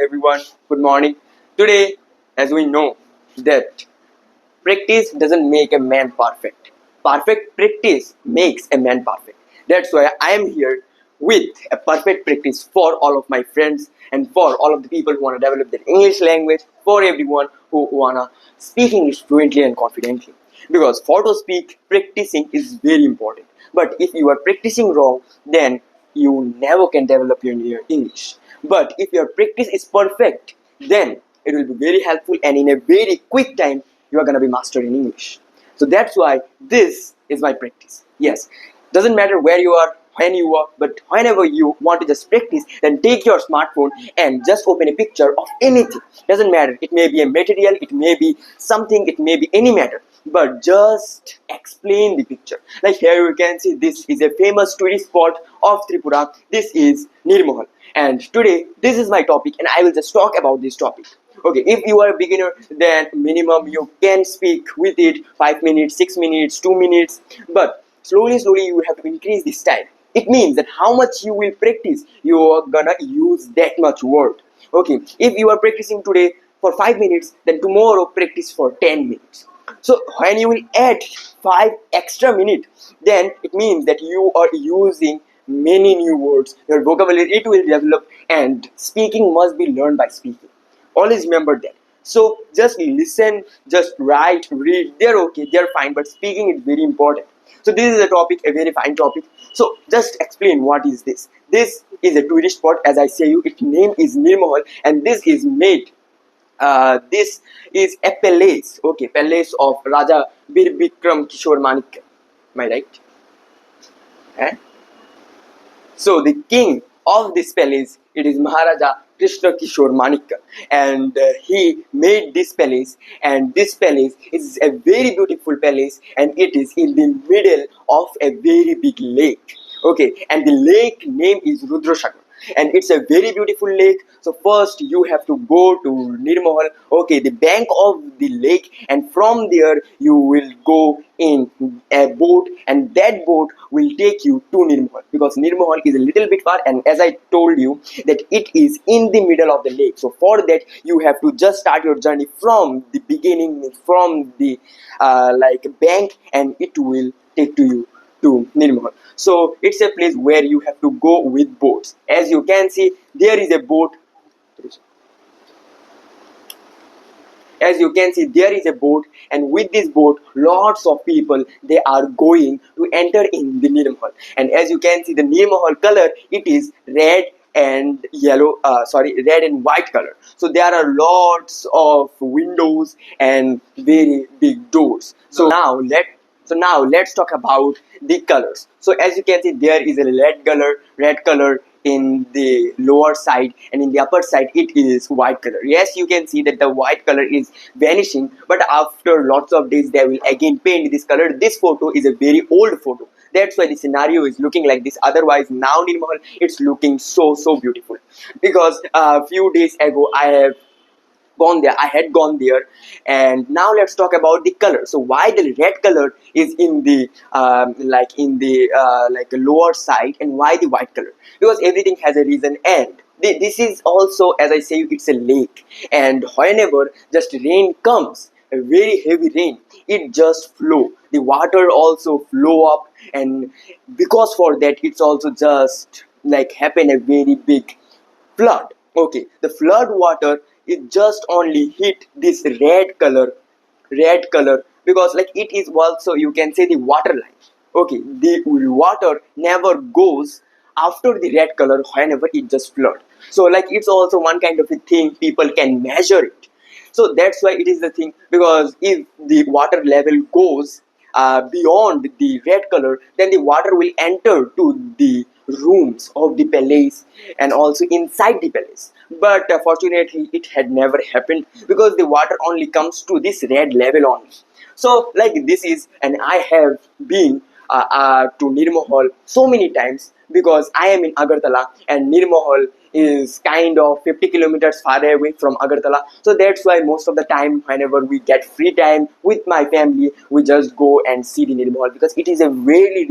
everyone. Good morning. Today, as we know, that practice doesn't make a man perfect. Perfect practice makes a man perfect. That's why I am here with a perfect practice for all of my friends and for all of the people who want to develop their English language, for everyone who want to speak English fluently and confidently. Because for to speak, practicing is very important. But if you are practicing wrong, then you never can develop your English. But if your practice is perfect, then it will be very helpful and in a very quick time you are going to be mastering English. So that's why this is my practice. Yes, doesn't matter where you are, when you are, but whenever you want to just practice, then take your smartphone and just open a picture of anything. Doesn't matter, it may be a material, it may be something, it may be any matter, but just explain the picture. Like here you can see this is a famous tourist spot of Tripura. This is Nirmahal, and today this is my topic and I will just talk about this topic. Okay, if you are a beginner, then minimum you can speak with it 5 minutes, 6 minutes, 2 minutes, but slowly you have to increase this time. It means that how much you will practice, you are gonna use that much word. Okay, if you are practicing today for 5 minutes, then tomorrow practice for 10 minutes. So when you will add 5 extra minutes, then it means that you are using many new words. Your vocabulary it will develop, and speaking must be learned by speaking. Always remember that. So just listen, just write, read. They're okay, they're fine, but speaking is very important. So this is a topic, a very fine topic. So just explain what is this. This is a tourist spot, as I say you. Its name is Nirmahal, and this is made. This is a palace. Okay, palace of Raja Bir Bikram Kishore Manikya. Am I right? Eh? So the king of this palace, it is Maharaja Krishna Kishore Manikya, and he made this palace. And this palace is a very beautiful palace, and it is in the middle of a very big lake. Okay, and the lake name is Rudrasagar, and it's a very beautiful lake. So first you have to go to Nirmahal, okay, the bank of the lake, and from there you will go in a boat, and that boat will take you to Nirmahal, because Nirmahal is a little bit far, and as I told you that it is in the middle of the lake. So for that you have to just start your journey from the beginning, from the like bank, and it will take to you to Nirmahal. So it's a place where you have to go with boats. As you can see, there is a boat. As you can see, there is a boat, and with this boat lots of people they are going to enter in the Nirmahal. And as you can see, the Nirmahal color, it is red and yellow, red and white color. So there are lots of windows and very big doors. So now let's talk about the colors. So as you can see, there is a red color in the lower side, and in the upper side it is white color. Yes, you can see that the white color is vanishing, but after lots of days they will again paint this color. This photo is a very old photo. That's why the scenario is looking like this. Otherwise, now Nirmahal, it's looking so beautiful. Because a few days ago I had gone there, and now let's talk about the color. So why the red color is in the like lower side, and why the white color? Because everything has a reason, and this is also, as I say, it's a lake, and whenever just rain comes, a very heavy rain, it just flow. The water also flow up, and because for that, it's also just like happen a very big flood. Okay, the flood water, it just only hit this red color, because like it is also, you can say, the water line. Okay, the water never goes after the red color whenever it just flood. So like it's also one kind of a thing, people can measure it. So that's why it is the thing, because if the water level goes beyond the red color, then the water will enter to the rooms of the palace and also inside the palace. But fortunately it had never happened, because the water only comes to this red level only. So like this is, and I have been to Nirmahal so many times, because I am in Agartala, and Nirmahal is kind of 50 kilometers far away from Agartala. So that's why most of the time, whenever we get free time with my family, we just go and see the Nirmahal, because it is a really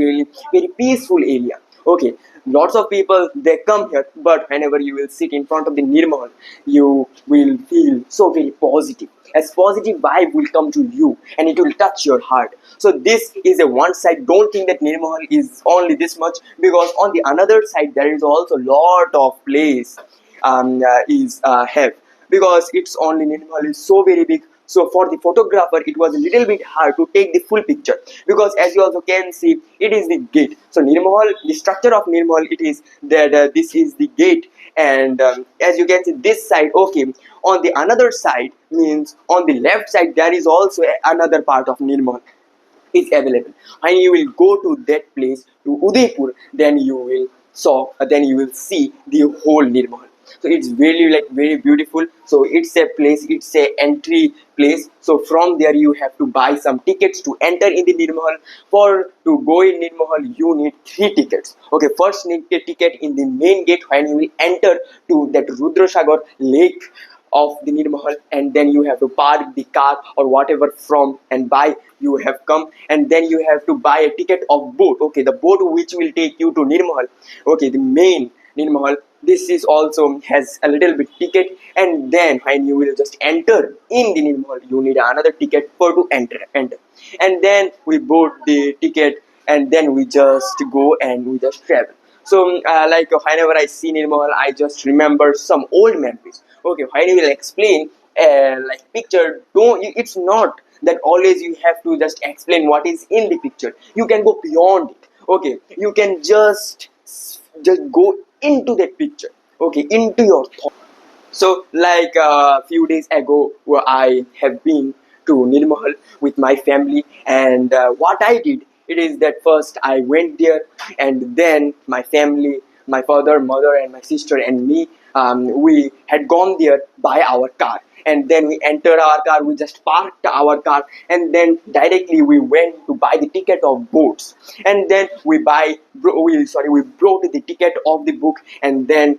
very peaceful area. Okay, lots of people they come here, but whenever you will sit in front of the Nirmahal, you will feel so very positive. As positive vibe will come to you and it will touch your heart. So this is a one side. Don't think that Nirmahal is only this much, because on the another side there is also lot of place is have, because it's only Nirmal is so very big. So for the photographer, it was a little bit hard to take the full picture, because as you also can see, it is the gate. So Nirmal, the structure of Nirmal, it is that this is the gate, and as you can see, this side, okay. On the another side means on the left side there is also another part of Nirmal is available. And you will go to that place to Udaipur, then you will see the whole Nirmal. So it's really like very beautiful. So it's a place, it's a entry place. So from there you have to buy some tickets to enter in the Nirmahal. For to go in Nirmahal, you need 3 tickets. Okay, first need a ticket in the main gate when you will enter to that Rudrasagar lake of the Nirmahal, and then you have to park the car or whatever from and buy you have come, and then you have to buy a ticket of boat. Okay, the boat which will take you to Nirmahal. Okay, the main Nirmahal. This is also has a little bit ticket, and then when you will just enter in the Nirmahal, you need another ticket for to enter, and then we bought the ticket, and then we just go and we just travel. So, like whenever I see Nirmal, I just remember some old memories. Okay, when you will explain, like picture, it's not that always you have to just explain what is in the picture. You can go beyond it. Okay, you can just go into that picture. Okay, into your thought. So, like a few days ago, where I have been to Nirmahal with my family, and what I did, it is that first I went there, and then my family, my father, mother, and my sister, and me, we had gone there by our car, and then we entered our car, we just parked our car, and then directly we went to buy the ticket of boats, and then we brought the ticket of the book, and then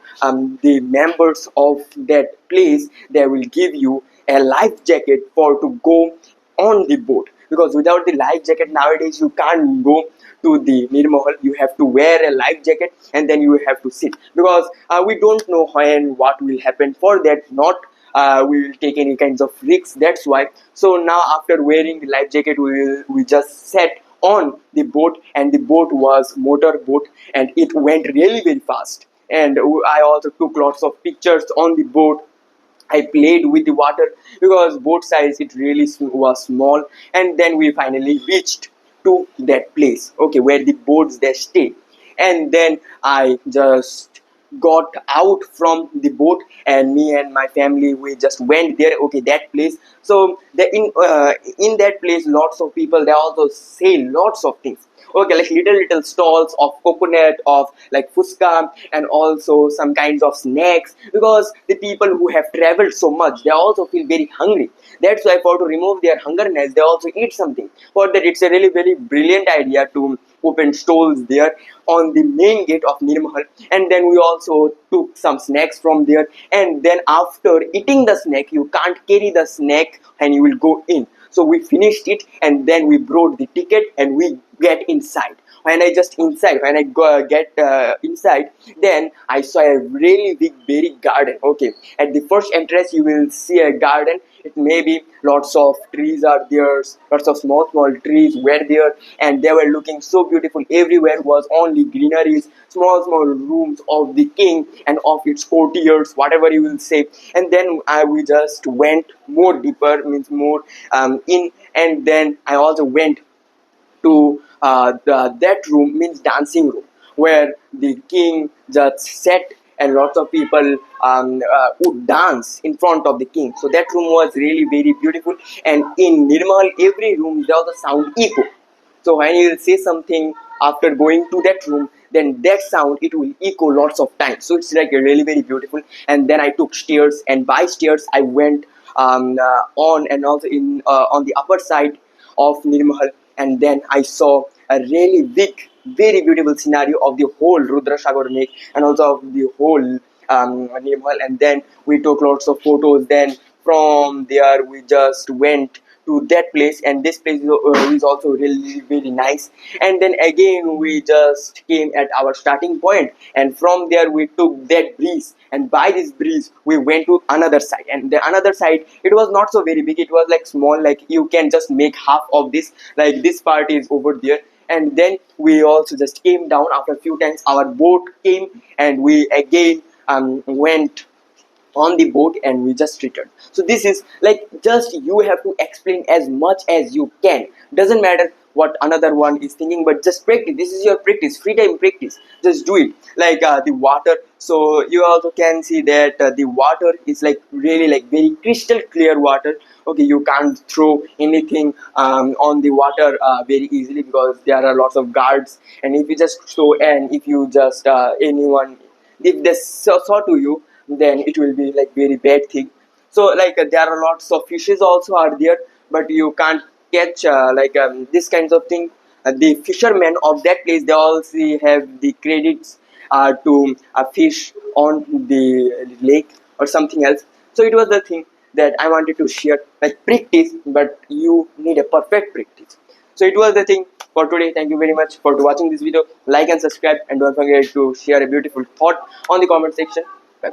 the members of that place, they will give you a life jacket for to go on the boat, because without the life jacket nowadays you can't go to the Nirmahal. You have to wear a life jacket, and then you have to sit, because we don't know when what will happen. For that, not we will take any kinds of risks. That's why. So now after wearing the life jacket, we just sat on the boat, and the boat was motor boat, and it went really very fast. And I also took lots of pictures on the boat. I played with the water, because boat size it really was small, and then we finally reached to that place. Okay, where the boats they stay, and then I just got out from the boat, and me and my family we just went there. Okay, that place. So in that place, lots of people they also sell lots of things. Okay, like little stalls of coconut, of like fuska, and also some kinds of snacks, because the people who have traveled so much they also feel very hungry. That's why for to remove their hungerness they also eat something. For that, it's a really very brilliant idea to open stalls there on the main gate of Nirmahal, and then we also took some snacks from there, and then after eating the snack you can't carry the snack and you will go in. So we finished it, and then we brought the ticket and we get inside. When I get inside, then I saw a really big berry garden. Okay, at the first entrance you will see a garden. It may be lots of trees are there, lots of small trees were there, and they were looking so beautiful. Everywhere was only greeneries, small rooms of the king and of its courtiers, whatever you will say. And then we just went more deeper, means more in, and then I also went to that room, means dancing room, where the king just sat, and lots of people would dance in front of the king. So that room was really very beautiful. And in Nirmal, every room there was a sound echo. So when you will say something after going to that room, then that sound it will echo lots of times. So it's like really very beautiful. And then I took stairs, and by stairs I went on, and also in on the upper side of Nirmahal, and then I saw a really big, very beautiful scenario of the whole Rudrasagar Lake, and also of the whole Nirmahal. And then we took lots of photos. Then from there we just went to that place, and this place is also really very nice. And then again we just came at our starting point, and from there we took that breeze, and by this breeze we went to another side. And the another side, it was not so very big, it was like small, like you can just make half of this, like this part is over there. And then we also just came down. After a few times our boat came, and we again went on the boat, and we just returned. So this is like, just you have to explain as much as you can, doesn't matter what another one is thinking, but just practice. This is your practice, free time practice, just do it. Like the water, so you also can see that the water is like really like very crystal clear water. Okay, you can't throw anything on the water very easily, because there are lots of guards. And if you just throw, and if you just anyone, if they saw to you, then it will be like very bad thing. So like there are lots of fishes also are there, but you can't catch this kinds of thing. The fishermen of that place, they also have the credits to fish on the lake or something else. So it was the thing that I wanted to share, like practice, but you need a perfect practice. So it was the thing for today. Thank you very much for watching this video. Like and subscribe, and don't forget to share a beautiful thought on the comment section. Bye.